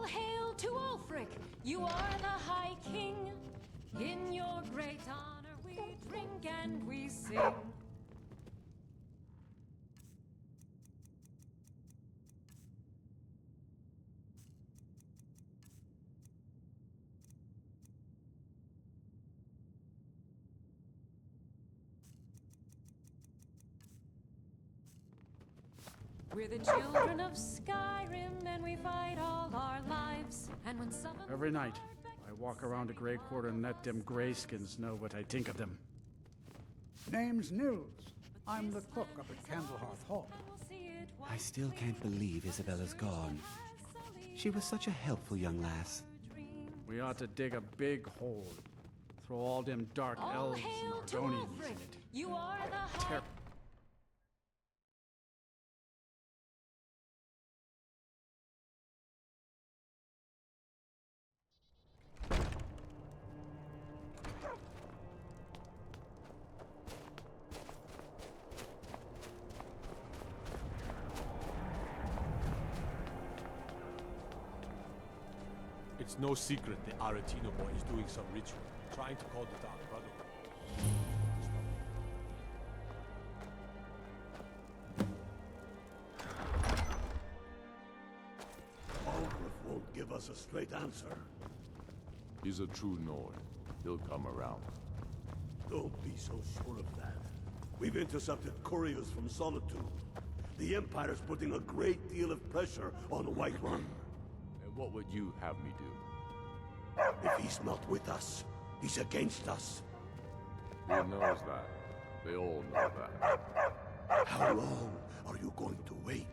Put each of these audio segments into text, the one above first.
All hail to Ulfric! You are the High King. In your great honor we drink and we sing. We're the children of Skyrim, and we fight all our lives. And when some Every night, I walk around a Grey Quarter and let them Greyskins know what I think of them. Name's Nils. I'm the cook up at Candlehearth Hall. I still can't believe Isabella's gone. She was such a helpful young lass. We ought to dig a big hole. Throw all them dark elves and Ardonians in it. You are the High... It's no secret the Aretino boy is doing some ritual, trying to call the Dark Brotherhood. Ulfric won't give us a straight answer. He's a true Nord. He'll come around. Don't be so sure of that. We've intercepted couriers from Solitude. The Empire's putting a great deal of pressure on Whiterun. And what would you have me do? If he's not with us, he's against us. He knows that. They all know that. How long are you going to wait?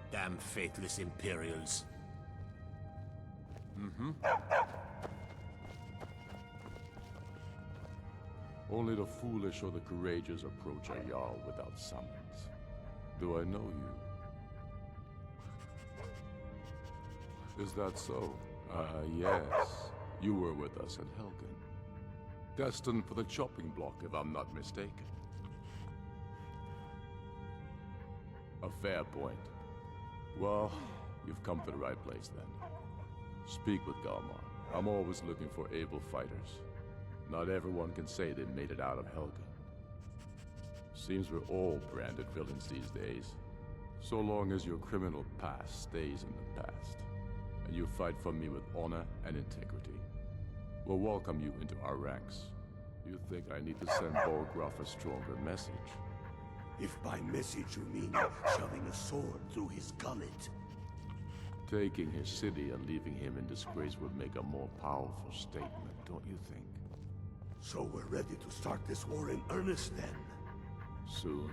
Damn faithless Imperials. Only the foolish or the courageous approach a Jarl without summons. Do I know you? Is that so? Yes. You were with us at Helgen. Destined for the chopping block, if I'm not mistaken. A fair point. Well, you've come to the right place then. Speak with Galmar. I'm always looking for able fighters. Not everyone can say they made it out of Helgen. Seems we're all branded villains these days. So long as your criminal past stays in the past, and you fight for me with honor and integrity, we'll welcome you into our ranks. You think I need to send Bolgraf a stronger message? If by message you mean shoving a sword through his gullet. Taking his city and leaving him in disgrace would make a more powerful statement, don't you think? So we're ready to start this war in earnest then? Soon.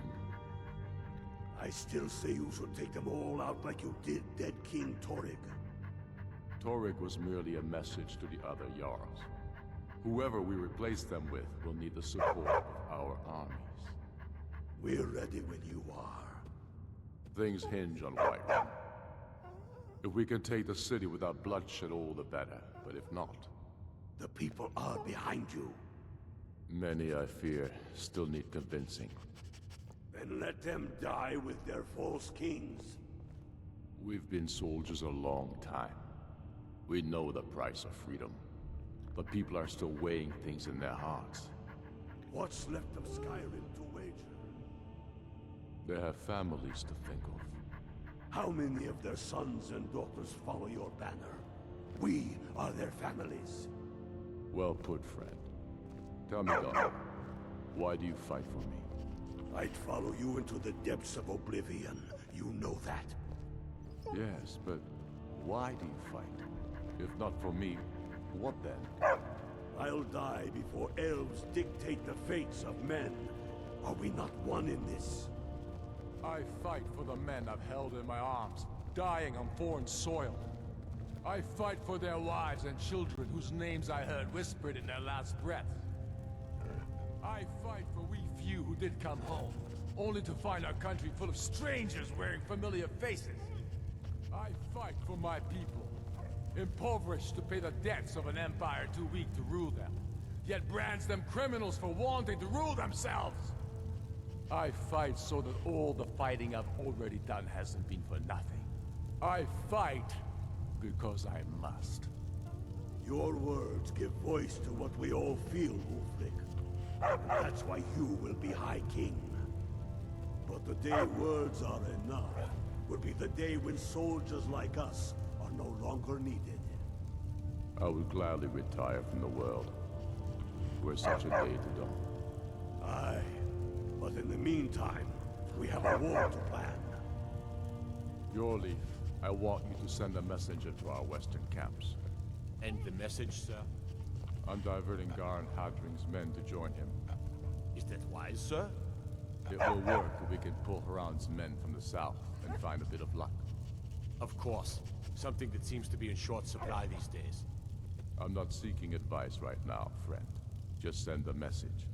I still say you should take them all out like you did dead King Torrig. Torrig was merely a message to the other Jarls. Whoever we replace them with will need the support of our armies. We're ready when you are. Things hinge on Whiterun. If we can take the city without bloodshed, all the better. But if not... The people are behind you. Many, I fear, still need convincing. Then let them die with their false kings. We've been soldiers a long time. We know the price of freedom. But people are still weighing things in their hearts. What's left of Skyrim to wager? They have families to think of. How many of their sons and daughters follow your banner? We are their families. Well put, friend. Tell me, God, why do you fight for me? I'd follow you into the depths of oblivion. You know that. Yes, but why do you fight? If not for me, what then? I'll die before elves dictate the fates of men. Are we not one in this? I fight for the men I've held in my arms, dying on foreign soil. I fight for their wives and children whose names I heard whispered in their last breath. I fight for we few who did come home, only to find our country full of strangers wearing familiar faces. I fight for my people, impoverished to pay the debts of an empire too weak to rule them. yet brands them criminals for wanting to rule themselves. I fight so that all the fighting I've already done hasn't been for nothing. I fight because I must. Your words give voice to what we all feel, Ulfric. That's why you will be High King. But the day words are enough will be the day when soldiers like us are no longer needed. I would gladly retire from the world, were such a day to dawn. Aye, but in the meantime, we have a war to plan. Your leaf, I want you to send a messenger to our western camps. And the message, sir? I'm diverting Garn Hadring's men to join him. Is that wise, sir? It will work if we can pull Haran's men from the south and find a bit of luck. Of course. Something that seems to be in short supply these days. I'm not seeking advice right now, friend. Just send the message.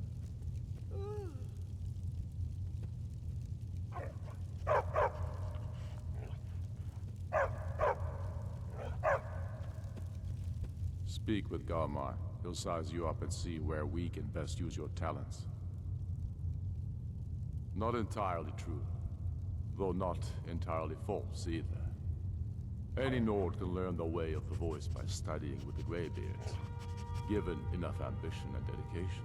Speak with Galmar. He'll size you up and see where we can best use your talents. Not entirely true, though not entirely false either. Any Nord can learn the way of the voice by studying with the Greybeards, given enough ambition and dedication.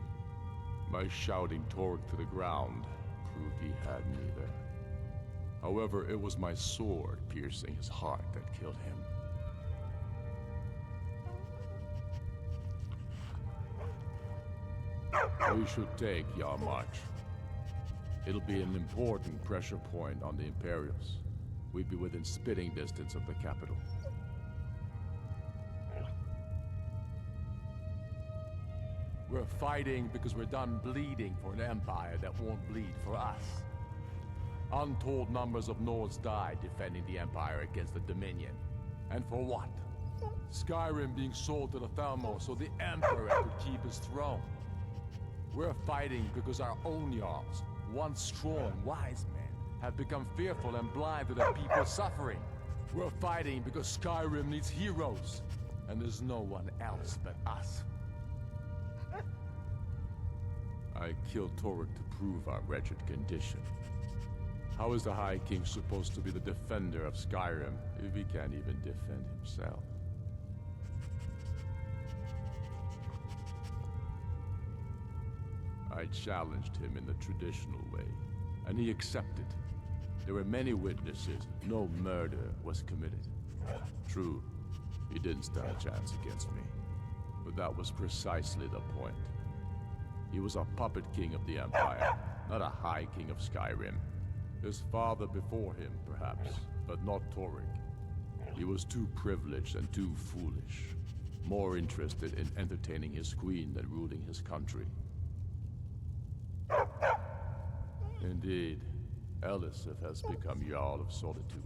My shouting Torg to the ground proved he had neither. However, it was my sword piercing his heart that killed him. We should take Yarmarch. It'll be an important pressure point on the Imperials. We'd be within spitting distance of the capital. We're fighting because we're done bleeding for an empire that won't bleed for us. Untold numbers of Nords died defending the empire against the Dominion. And for what? Skyrim being sold to the Thalmor so the Emperor could keep his throne. We're fighting because our own Jarls, once strong, wise men, have become fearful and blind to the people suffering. We're fighting because Skyrim needs heroes, and there's no one else but us. I killed Torg to prove our wretched condition. How is the High King supposed to be the defender of Skyrim if he can't even defend himself? I challenged him in the traditional way, and he accepted. There were many witnesses. No murder was committed. True, he didn't stand a chance against me. But that was precisely the point. He was a puppet king of the Empire, not a high king of Skyrim. His father before him, perhaps, but not Torg. He was too privileged and too foolish. More interested in entertaining his queen than ruling his country. Indeed, Elisif has become Jarl of Solitude.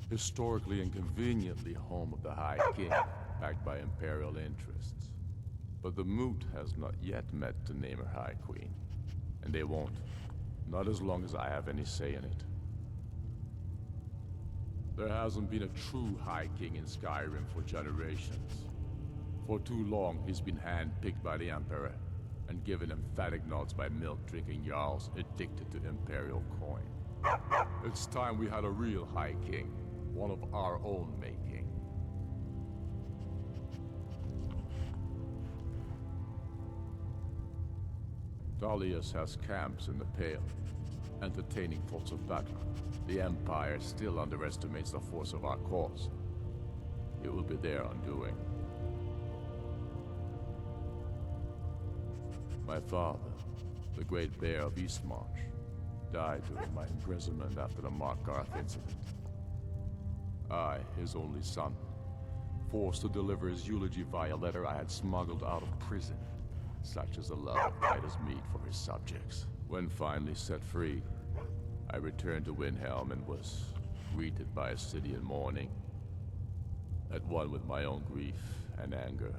Historically and conveniently home of the High King, backed by Imperial interests. But the Moot has not yet met to name her High Queen. And they won't. Not as long as I have any say in it. There hasn't been a true High King in Skyrim for generations. For too long, he's been hand-picked by the Emperor, and given emphatic nods by milk-drinking Jarls addicted to Imperial coin. It's time we had a real High King, one of our own making. Dalius has camps in the Pale, entertaining thoughts of battle. The Empire still underestimates the force of our cause. It will be their undoing. My father, the Great Bear of Eastmarch, died during my imprisonment after the Markarth incident. I, his only son, forced to deliver his eulogy via letter I had smuggled out of prison, such as the love of Titus meat for his subjects. When finally set free, I returned to Windhelm and was greeted by a city in mourning, at one with my own grief and anger,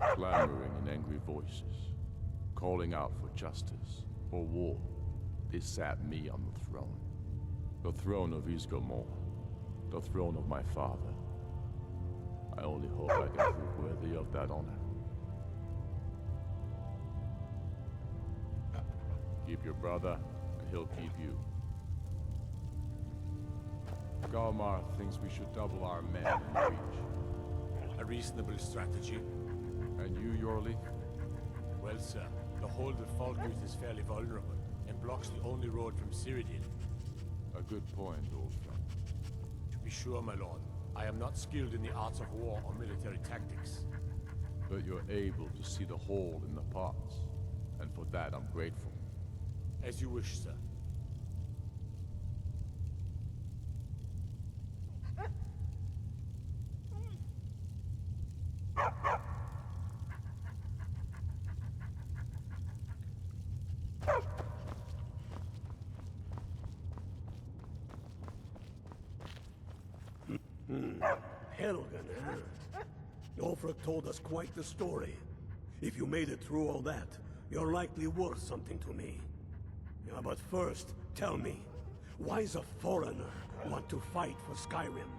clamoring in angry voices. Calling out for justice, for war. They sat me on the throne. The throne of Ysgramor. The throne of my father. I only hope I can prove worthy of that honor. Keep your brother, and he'll keep you. Galmar thinks we should double our men in reach. A reasonable strategy. And you, Yorli? Well, sir, the hold at Falkreath is fairly vulnerable, and blocks the only road from Cyrodiil. A good point, old friend. To be sure, my lord, I am not skilled in the arts of war or military tactics. But you're able to see the hole in the parts, and for that I'm grateful. As you wish, sir. Helgen, huh? Ulfric told us quite the story. If you made it through all that, you're likely worth something to me. Yeah, but first, tell me, why does a foreigner want to fight for Skyrim?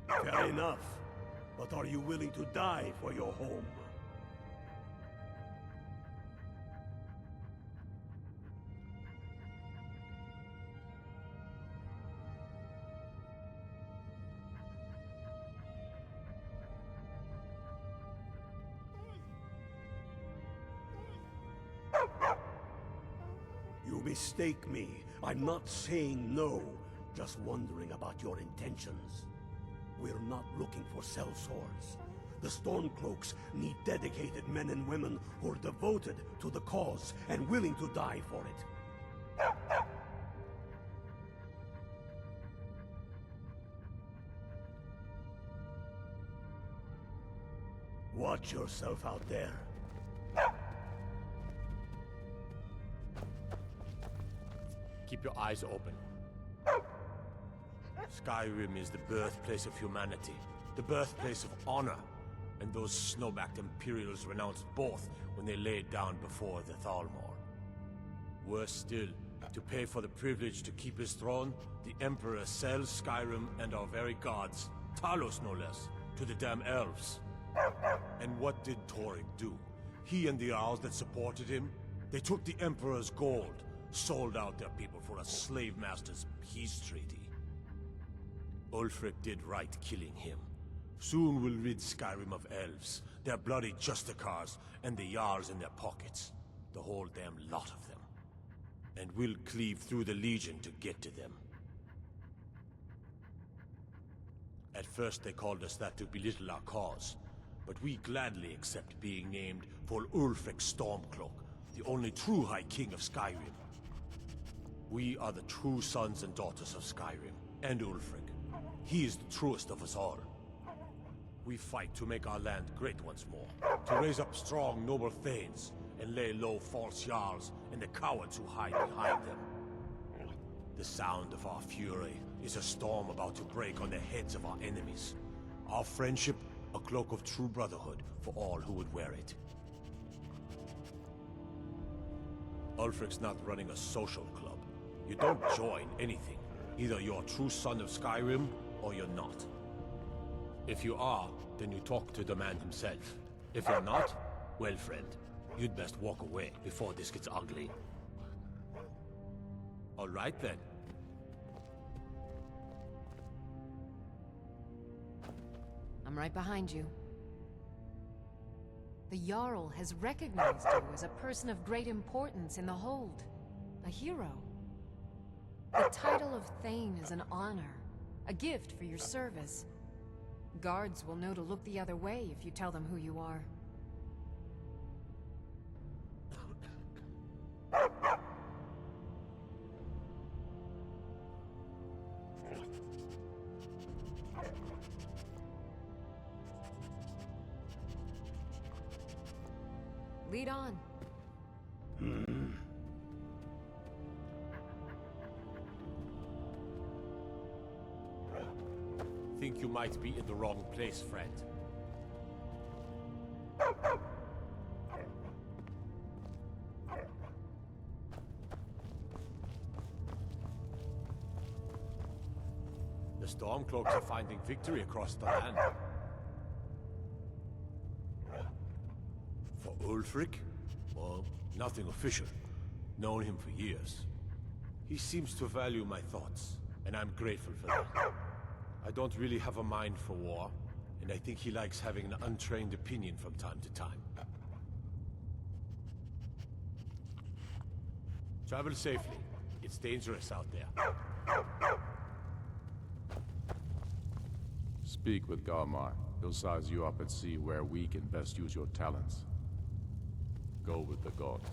Fair enough. But are you willing to die for your home? You mistake me. I'm not saying no, just wondering about your intentions. We're not looking for sellswords. The Stormcloaks need dedicated men and women who are devoted to the cause and willing to die for it. Watch yourself out there. Keep your eyes open. Skyrim is the birthplace of humanity, the birthplace of honor, and those snow-backed Imperials renounced both when they laid down before the Thalmor. Worse still, to pay for the privilege to keep his throne, the Emperor sells Skyrim and our very gods, Talos no less, to the damn elves. And what did Torygg do? He and the Owls that supported him, they took the Emperor's gold, sold out their people for a slave master's peace treaty. Ulfric did right killing him. Soon we'll rid Skyrim of elves, their bloody Justicars, and the Jarls in their pockets. The whole damn lot of them. And we'll cleave through the Legion to get to them. At first they called us that to belittle our cause, but we gladly accept being named for Ulfric Stormcloak, the only true High King of Skyrim. We are the true sons and daughters of Skyrim, and Ulfric. He is the truest of us all. We fight to make our land great once more, to raise up strong, noble thanes, and lay low false Jarls and the cowards who hide behind them. The sound of our fury is a storm about to break on the heads of our enemies. Our friendship, a cloak of true brotherhood for all who would wear it. Ulfric's not running a social club. You don't join anything. Either you're a true son of Skyrim, or you're not. If you are, then you talk to the man himself. If you're not, well, friend, you'd best walk away before this gets ugly. All right, then. I'm right behind you. The Jarl has recognized you as a person of great importance in the Hold. A hero. The title of Thane is an honor. A gift for your service. Guards will know to look the other way if you tell them who you are. Lead on. Think you might be in the wrong place, friend. Stormcloaks are finding victory across the land. For Ulfric? Well, nothing official. Known him for years. He seems to value my thoughts, and I'm grateful for that. I don't really have a mind for war, and I think he likes having an untrained opinion from time to time. Travel safely. It's dangerous out there. Speak with Galmar. He'll size you up and see where we can best use your talents. Go with the gods.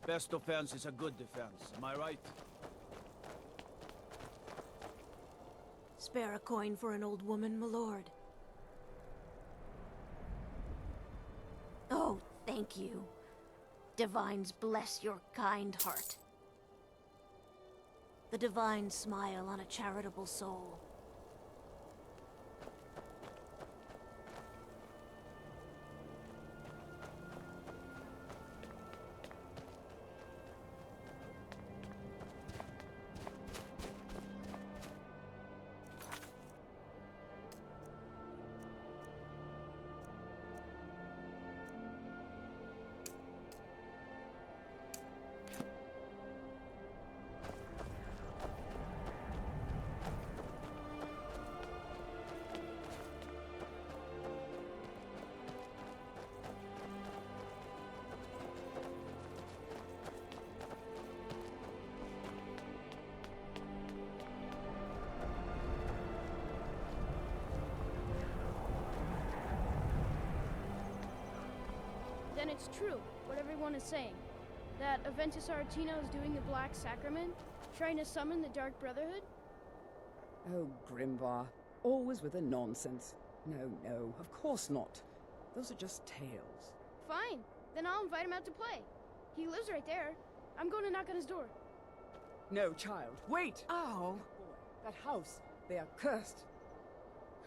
Best defense is a good defense, am I right? Spare a coin for an old woman, my lord. Oh, thank you. Divines bless your kind heart. The divine smile on a charitable soul. Then it's true, what everyone is saying. That Aventus Aretino is doing the Black Sacrament, trying to summon the Dark Brotherhood? Oh, Grimvar. Always with the nonsense. No, no, of course not. Those are just tales. Fine, then I'll invite him out to play. He lives right there. I'm going to knock on his door. No, child, wait! Ow! That house, they are cursed.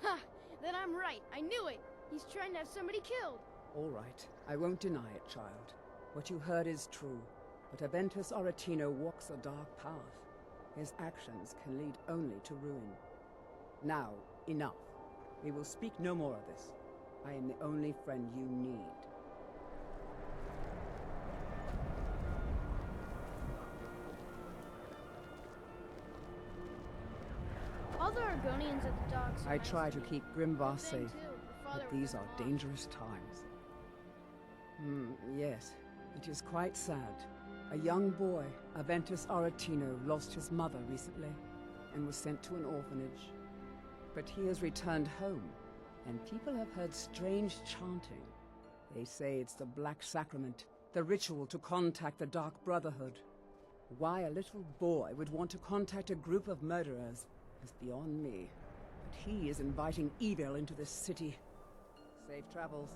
Ha! Then I'm right, I knew it! He's trying to have somebody killed! All right, I won't deny it, child. What you heard is true, but Aventus Aretino walks a dark path. His actions can lead only to ruin. Now, enough. We will speak no more of this. I am the only friend you need. All the Argonians at the docks... I try to keep Grimvar safe, too. but these are dangerous times. Yes, it is quite sad. A young boy, Aventus Aretino, lost his mother recently and was sent to an orphanage. But he has returned home, and people have heard strange chanting. They say it's the Black Sacrament, the ritual to contact the Dark Brotherhood. Why a little boy would want to contact a group of murderers is beyond me. But he is inviting evil into this city. Safe travels.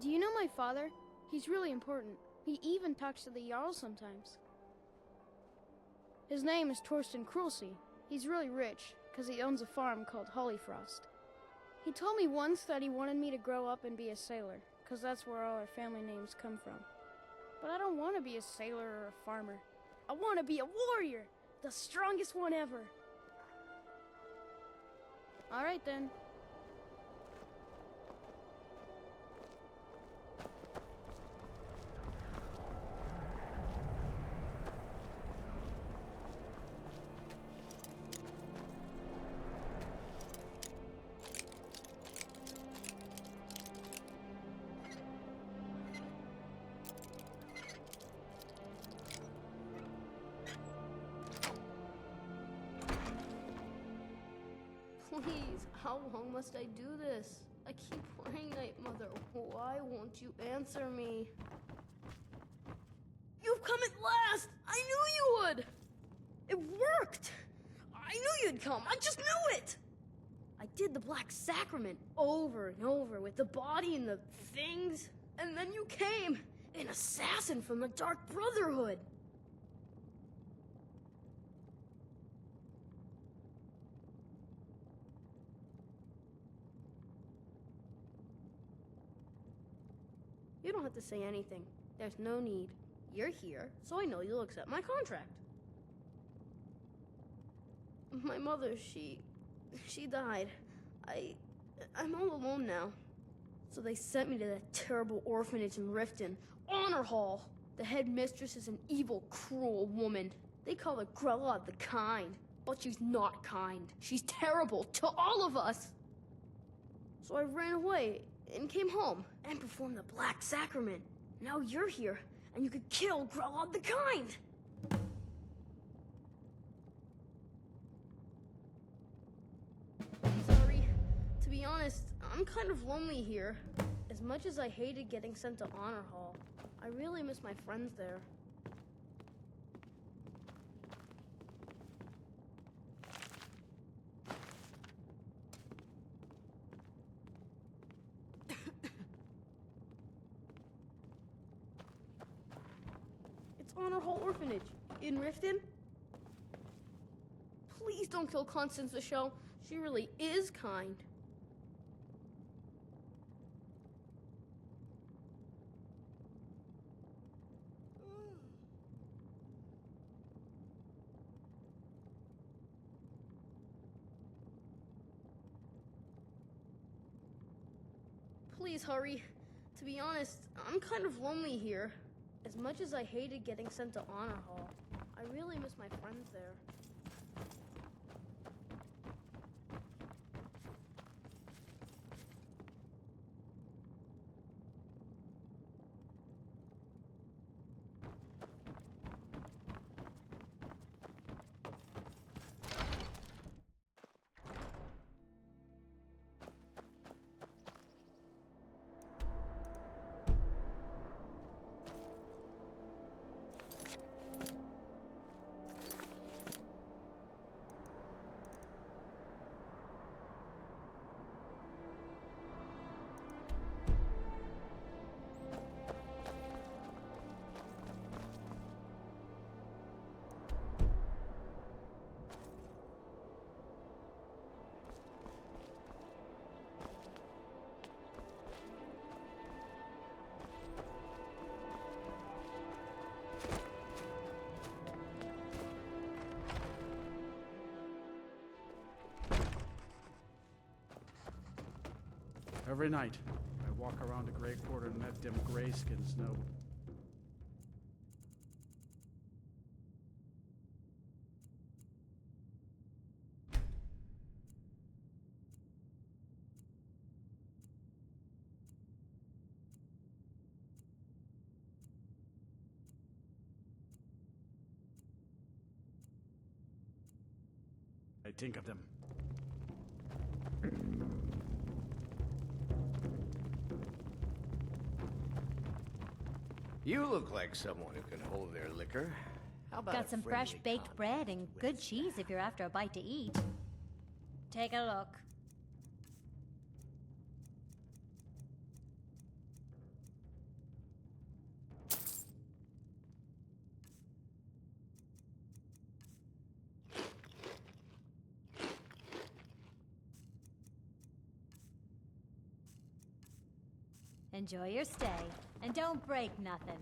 Do you know my father? He's really important. He even talks to the Jarl sometimes. His name is Torsten Krulsi. He's really rich, because he owns a farm called Hollyfrost. He told me once that he wanted me to grow up and be a sailor, because that's where all our family names come from. But I don't want to be a sailor or a farmer. I want to be a warrior! The strongest one ever! Alright then. Please, how long must I do this? I keep playing Night Mother. Why won't you answer me? You've come at last! I knew you would! It worked! I knew you'd come! I just knew it! I did the Black Sacrament over and over with the body and the things, and then you came! An assassin from the Dark Brotherhood! You don't have to say anything. There's no need. You're here, so I know you'll accept my contract. My mother, she died. I'm all alone now. So they sent me to that terrible orphanage in Riften, Honor Hall. The headmistress is an evil, cruel woman. They call her Grella the Kind, but she's not kind. She's terrible to all of us. So I ran away and came home and performed the Black Sacrament. Now you're here, and you could kill Grella the Kind. Sorry. To be honest, I'm kind of lonely here. As much as I hated getting sent to Honor Hall, I really miss my friends there. It's Honor Hall Orphanage in Riften. Please don't kill Constance the Shell. She really is kind. Please hurry. To be honest, I'm kind of lonely here. As much as I hated getting sent to Honor Hall, I really miss my friends there. Every night, I walk around the Grey Quarter and let them grayskins know. I think of them. You look like someone who can hold their liquor. How about Got some fresh baked bread and good cheese if you're after a bite to eat. Take a look. Enjoy your stay, and don't break nothing.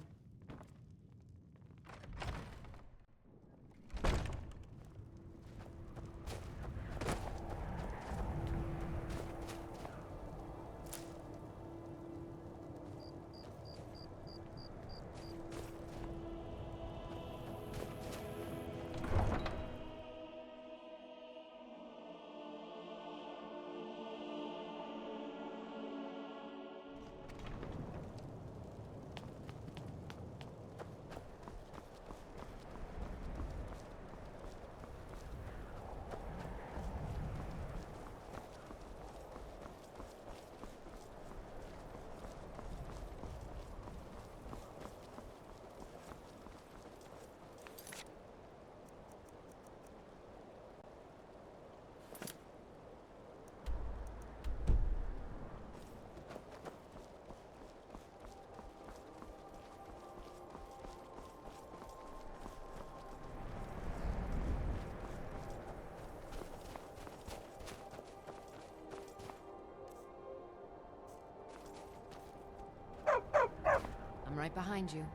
right behind you.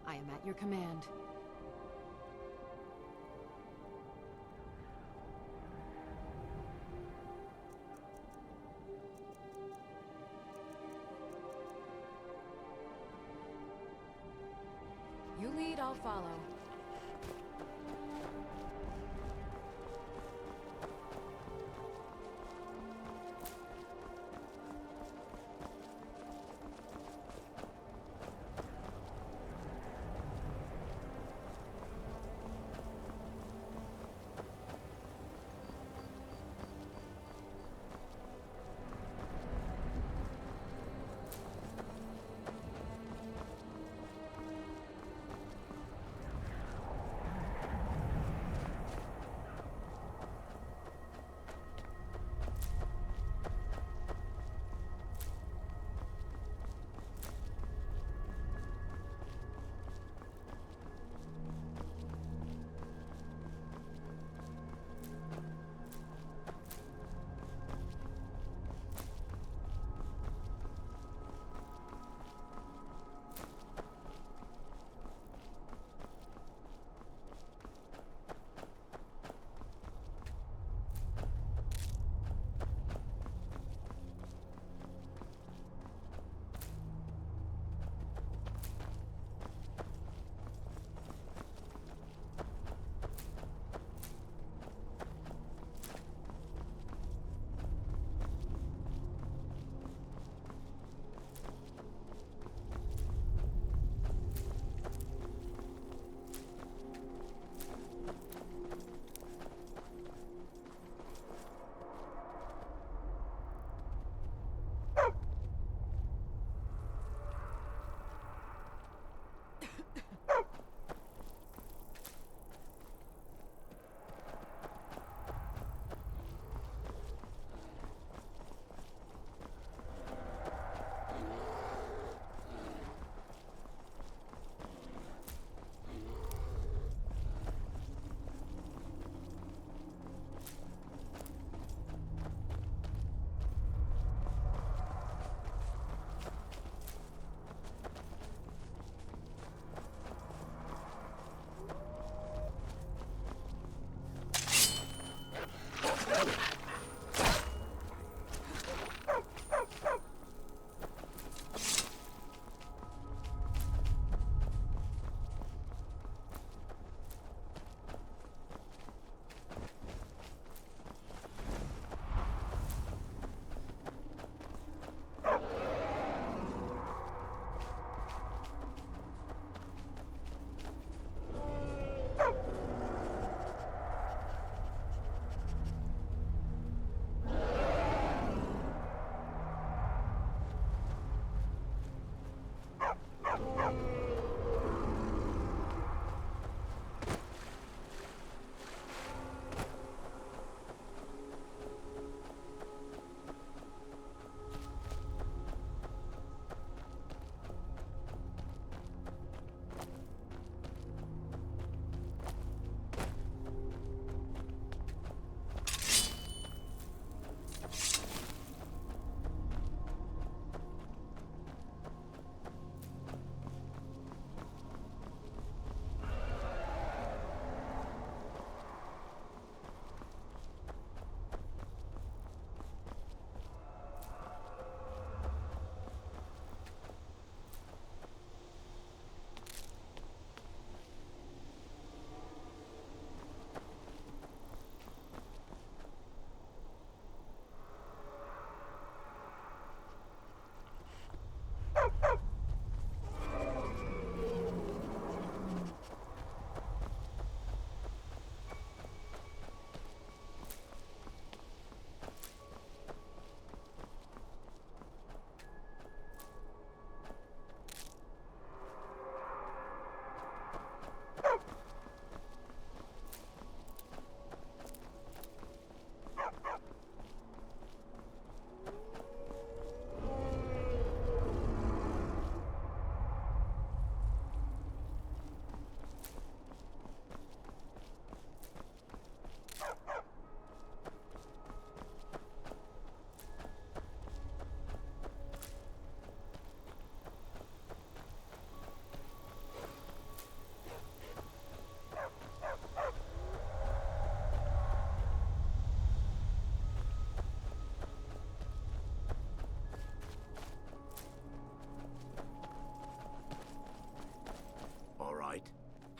I am at your command. You lead, I'll follow.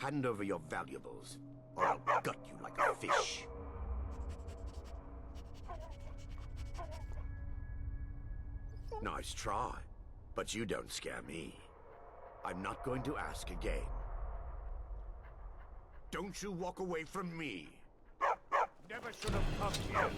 Hand over your valuables, or I'll gut you like a fish. Nice try, but you don't scare me. I'm not going to ask again. Don't you walk away from me. Never should have come here.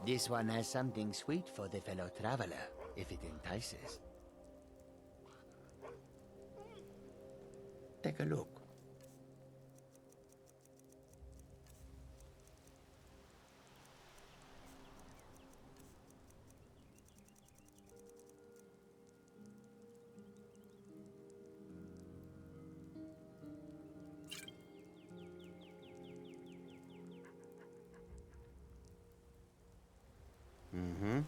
This one has something sweet for the fellow traveler, if it entices. Take a look. Mm-hmm.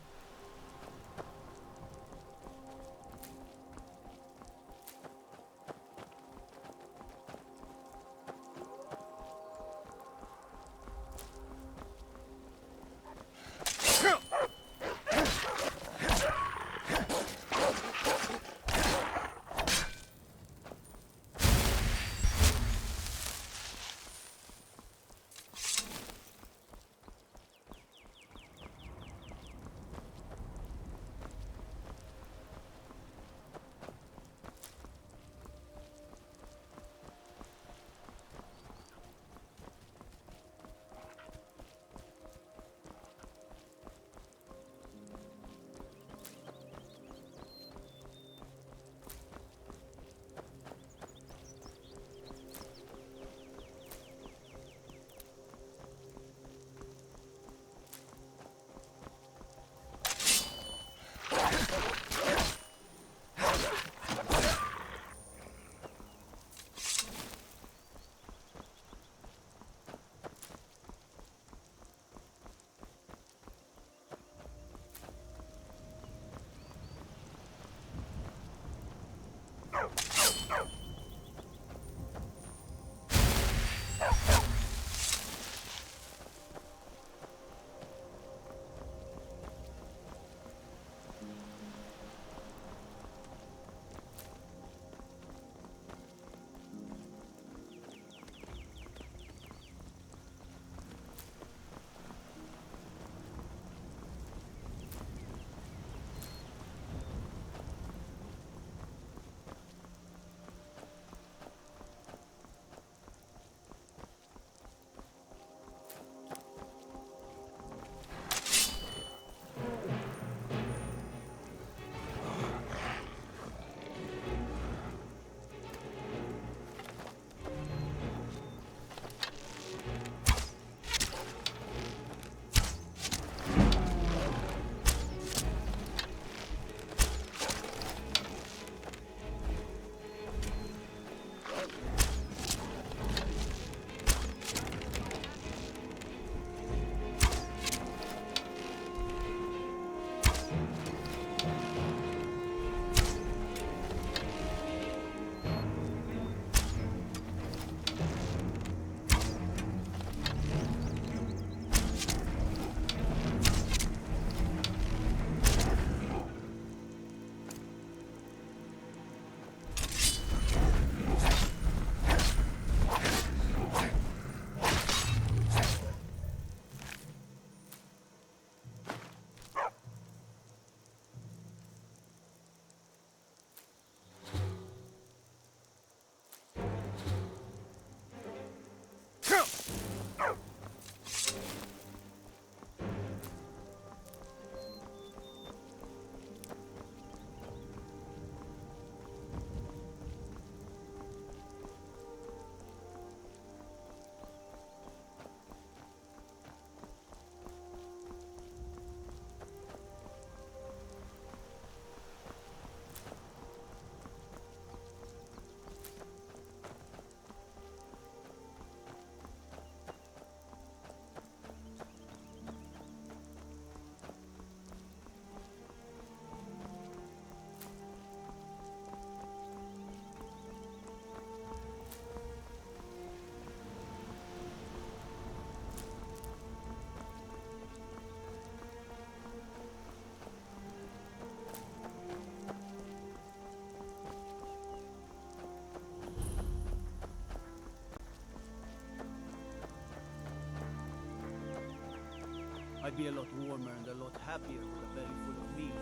I'd be a lot warmer and a lot happier with a belly full of meat.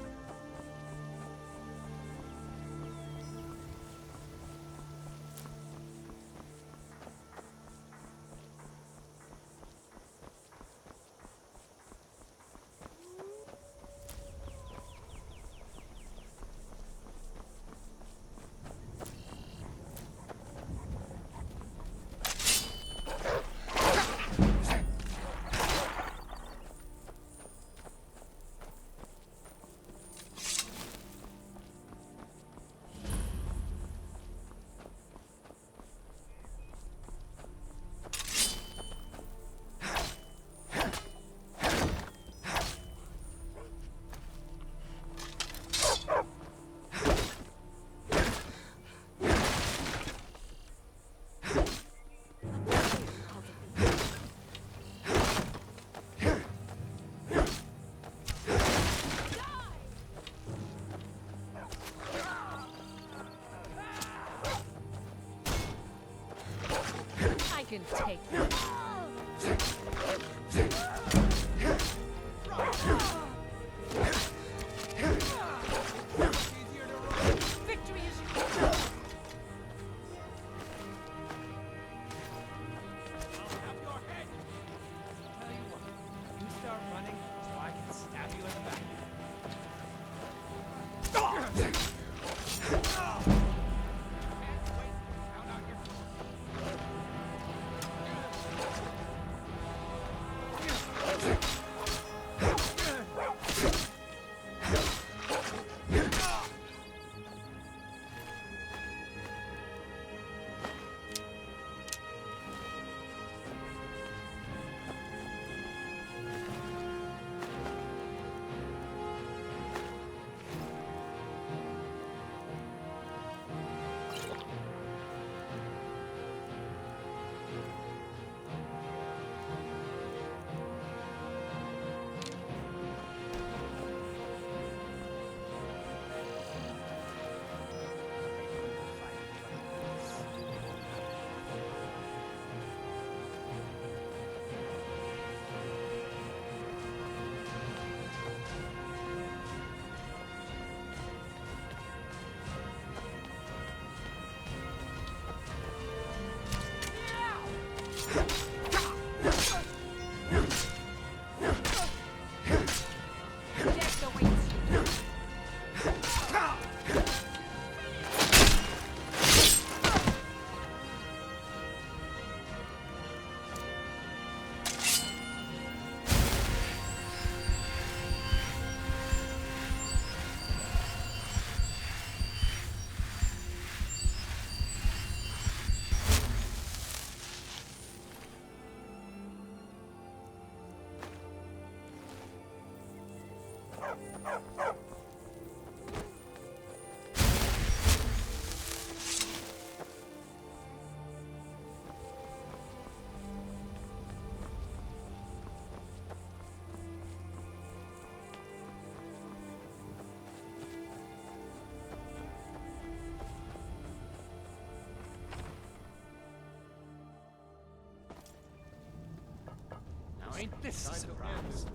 I can take it. Victory is yours. I'll have your head. Tell you what, you start running so I can stab you in the back. Now ain't this a surprise?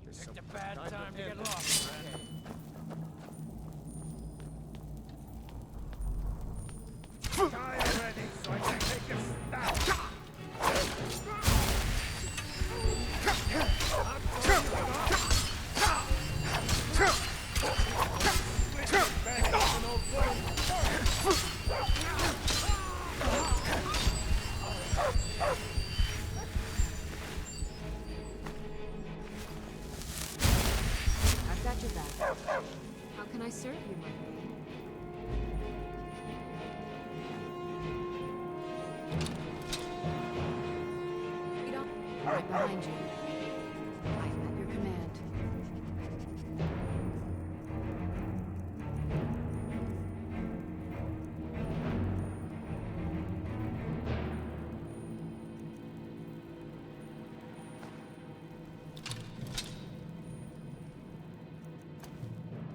Just a bad time to get lost, friend. Die already so I can take your stuff! How can I serve you, my lady? Right behind you. I am at your command.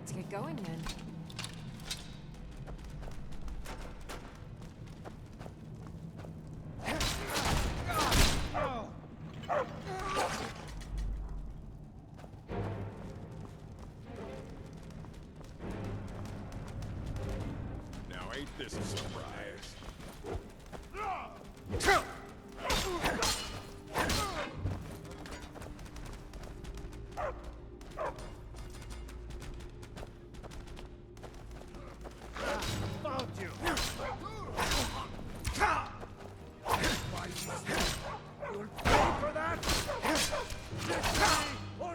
Let's get going then. Now ain't this a surprise? Found you! You'll pay for that! Or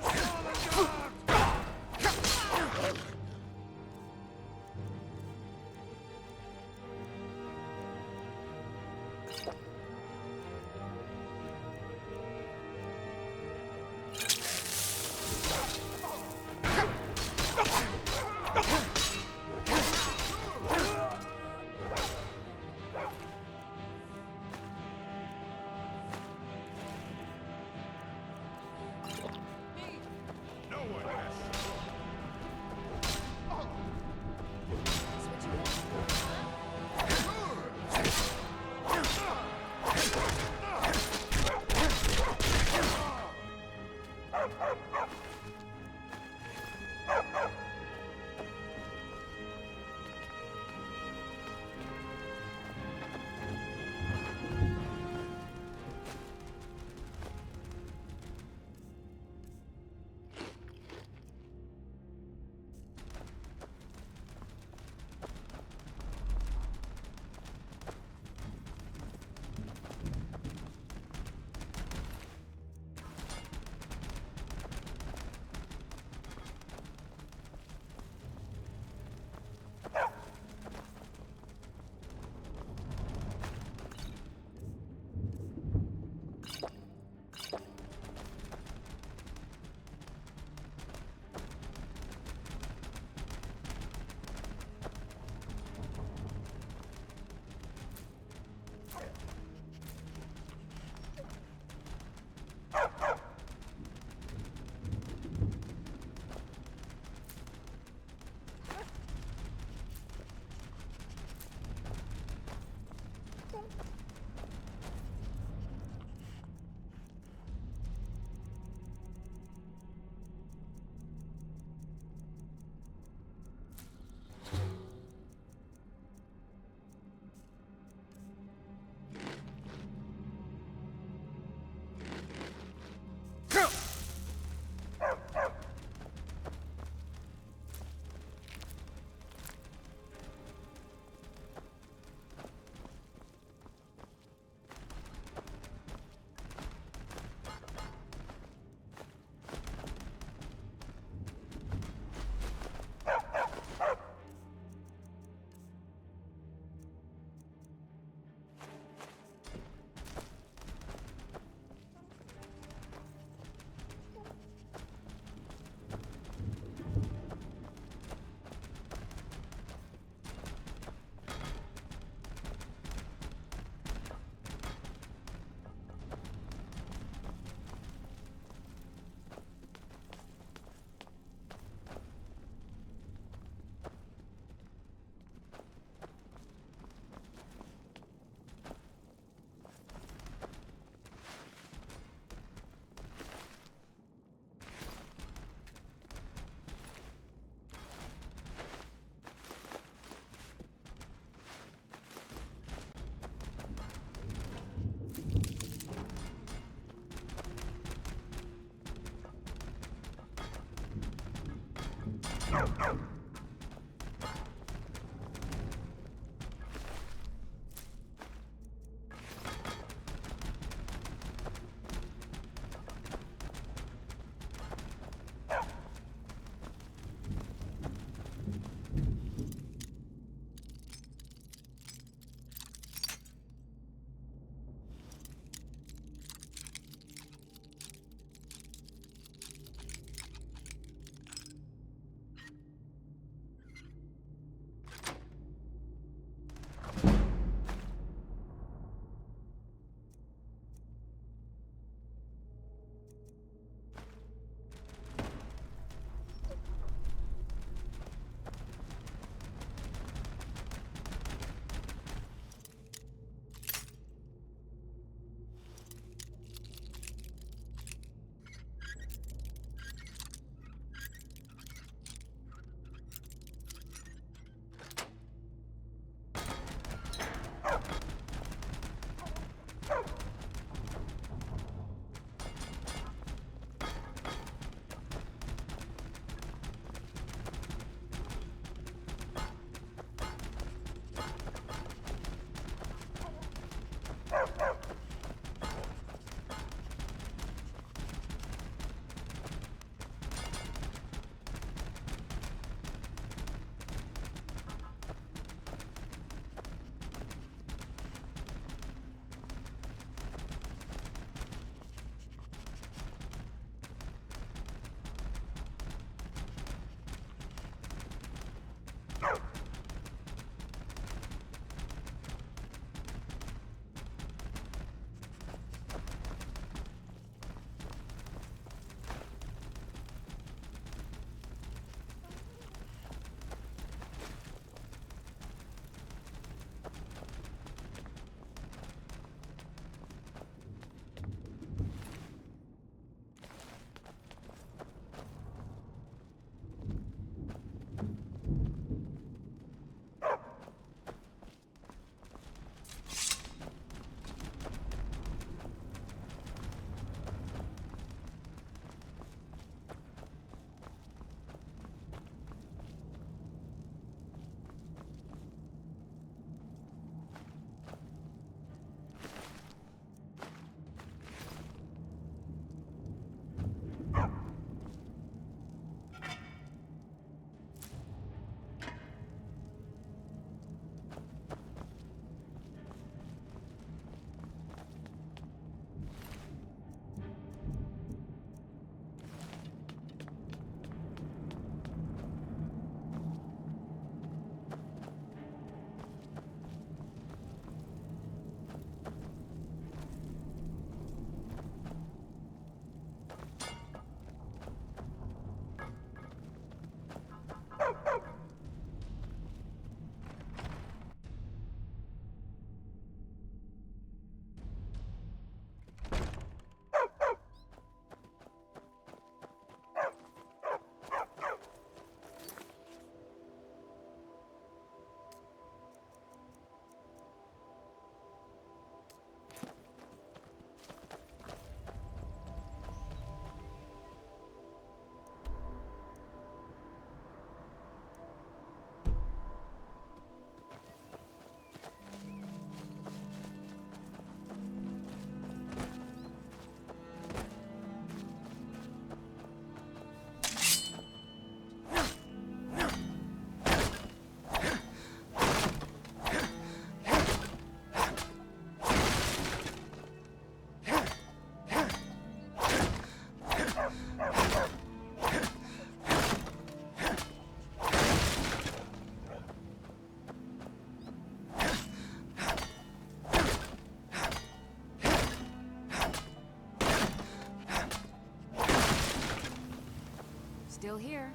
Still here.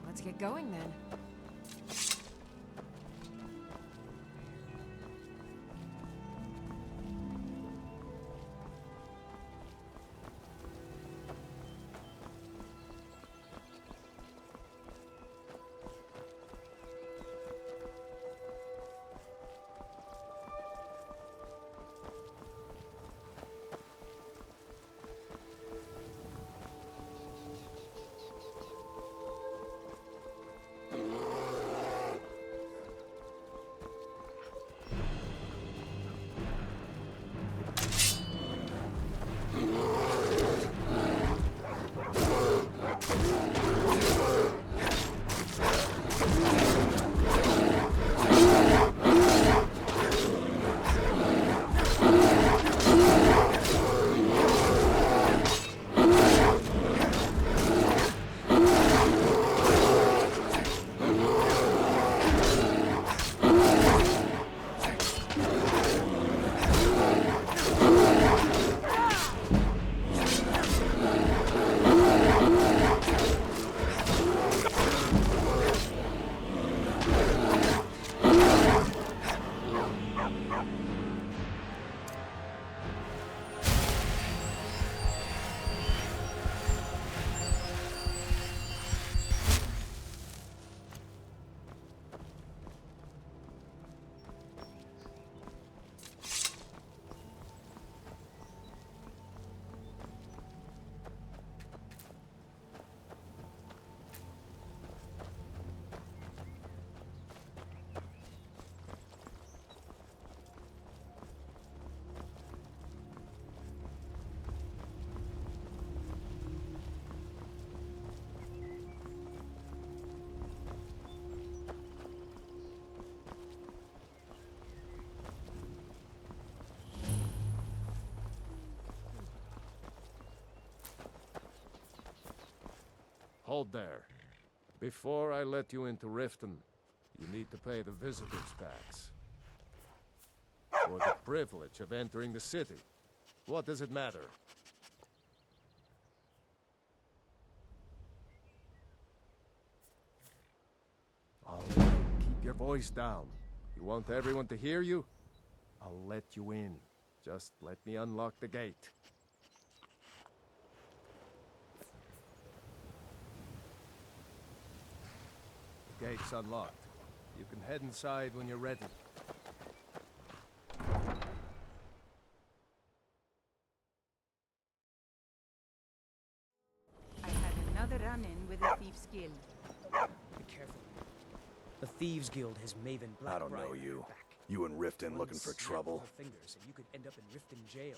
Let's get going then. Hold there. Before I let you into Riften, you need to pay the visitor's tax. For the privilege of entering the city. What does it matter? All right, keep your voice down. You want everyone to hear you? I'll let you in. Just let me unlock the gate. The gate's unlocked. You can head inside when you're ready. I had another run-in with the Thieves Guild. Be careful. The Thieves Guild has Maven Blackbriar. I don't know you. You in Riften looking for trouble? Fingers and you could end up in Riften jail.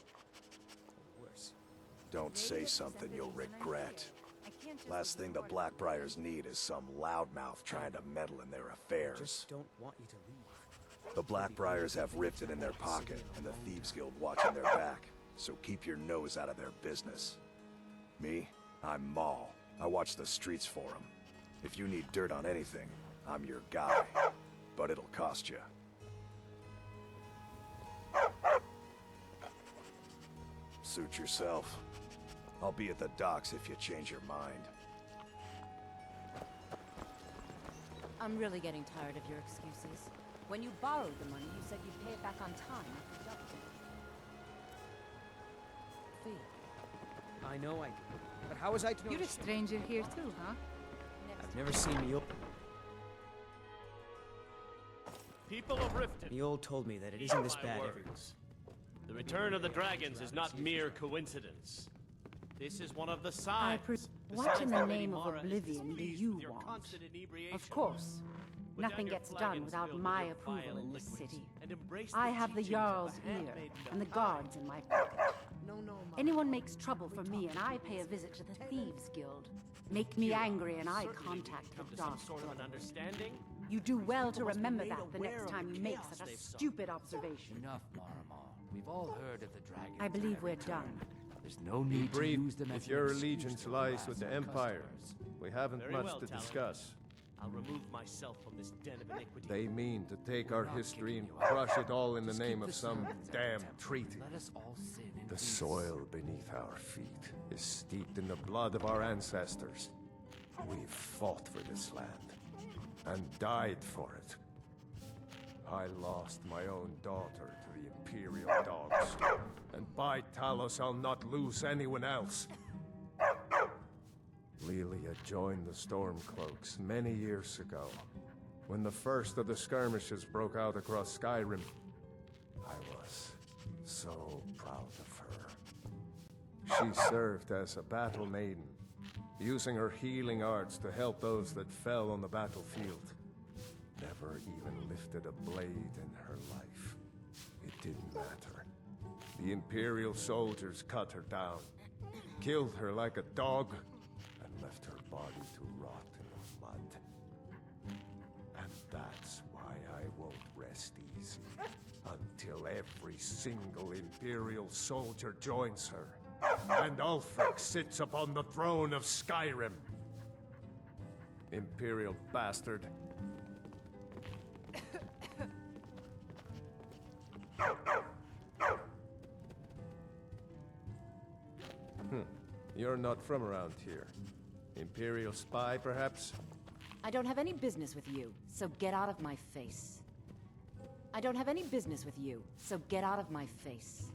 Or worse. Don't say something you'll regret. Last thing the Blackbriars need is some loudmouth trying to meddle in their affairs. Just don't want you to leave. The Blackbriars have Riften in their pocket, and the Thieves Guild watching their back. So keep your nose out of their business. Me? I'm Maul. I watch the streets for them. If you need dirt on anything, I'm your guy. But it'll cost you. Suit yourself. I'll be at the docks if you change your mind. I'm really getting tired of your excuses. When you borrowed the money, you said you'd pay it back on time after deducting. Fee. I know I do. But how was I to know? You're a stranger here too, huh? I've never seen Mule. People of Riften. Mule told me that it isn't this bad everywhere. The return of the dragons is not mere coincidence. This is one of the signs. What in the name of oblivion do you want? Of course. Nothing gets done without my approval in this city. I have the Jarl's ear and the guards in my pocket. Anyone makes trouble for me and I pay a visit to the Thieves Guild. Make me angry and I contact the Dark understanding. You do well to remember that the next time you make such a stupid observation. Enough, Marmar. We've all heard of the dragon. I believe we're done. There's no need to use them as if your an excuse allegiance to lies harass with the our Empire. customers. We haven't Very much well, to Talon. discuss. I'll remove myself from this den of iniquity. They mean to take our history and crush it all in the name of some damn treaty. Let us all sin in The peace. soil beneath our feet is steeped in the blood of our ancestors. We've fought for this land and died for it. I lost my own daughter to the Imperial dogs, and by Talos I'll not lose anyone else. Lilia joined the Stormcloaks many years ago, when the first of the skirmishes broke out across Skyrim. I was so proud of her. She served as a battle maiden, using her healing arts to help those that fell on the battlefield. Never even lifted a blade in her life. It didn't matter. The Imperial soldiers cut her down, killed her like a dog, and left her body to rot in the mud. And that's why I won't rest easy until every single Imperial soldier joins her, and Ulfric sits upon the throne of Skyrim. Imperial bastard. You're not from around here. Imperial spy, perhaps? I don't have any business with you, so get out of my face. I don't have any business with you, so get out of my face.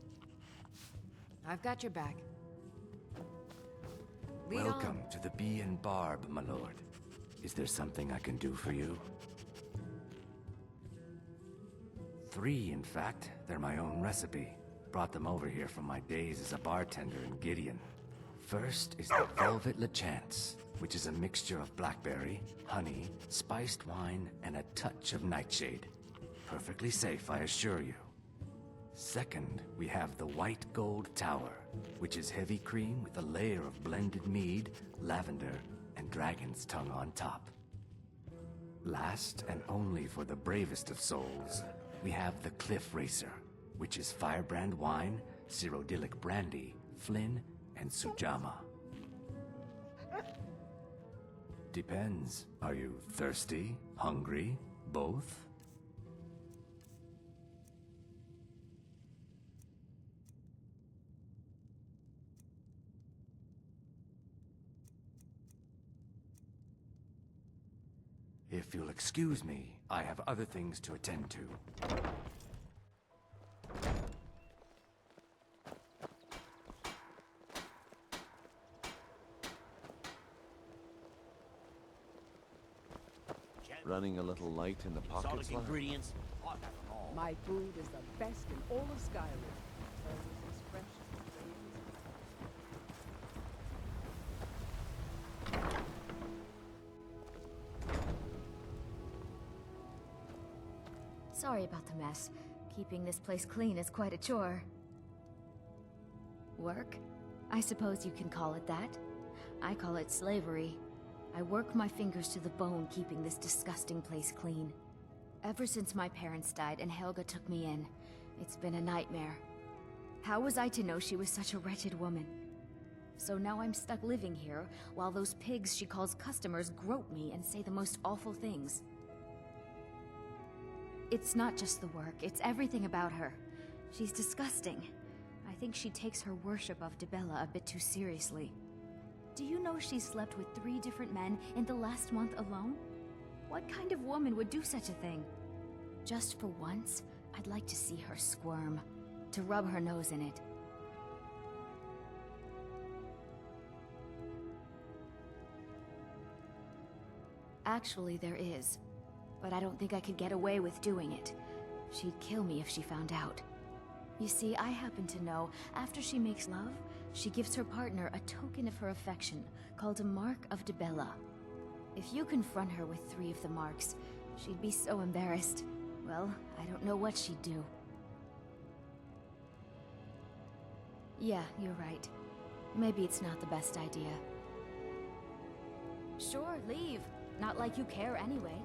I've got your back. Lead Welcome on. to the Bee and Barb, my lord. Is there something I can do for you? 3, in fact. They're my own recipe. Brought them over here from my days as a bartender in Gideon. First is the Velvet Lechance, which is a mixture of blackberry, honey, spiced wine, and a touch of nightshade. Perfectly safe, I assure you. Second, we have the White Gold Tower, which is heavy cream with a layer of blended mead, lavender, and dragon's tongue on top. Last, and only for the bravest of souls, we have the Cliff Racer, which is firebrand wine, Cyrodiilic brandy, Flynn, and Sujamma. Depends. Are you thirsty? Hungry? Both? If you'll excuse me, I have other things to attend to. Running a little light in the pockets, Exotic ingredients. My food is the best in all of Skyrim. Always as fresh as Sorry about the mess. Keeping this place clean is quite a chore. Work? I suppose you can call it that. I call it slavery. I work my fingers to the bone keeping this disgusting place clean. Ever since my parents died and Helga took me in, it's been a nightmare. How was I to know she was such a wretched woman? So now I'm stuck living here, while those pigs she calls customers grope me and say the most awful things. It's not just the work, it's everything about her. She's disgusting. I think she takes her worship of Dibella a bit too seriously. Do you know she slept with 3 different men in the last month alone? What kind of woman would do such a thing? Just for once, I'd like to see her squirm, to rub her nose in it. Actually, there is, but I don't think I could get away with doing it. She'd kill me if she found out. You see, I happen to know, after she makes love, she gives her partner a token of her affection, called a Mark of Dibella. If you confront her with 3 of the marks, she'd be so embarrassed. Well, I don't know what she'd do. Yeah, you're right. Maybe it's not the best idea. Sure, leave. Not like you care anyway.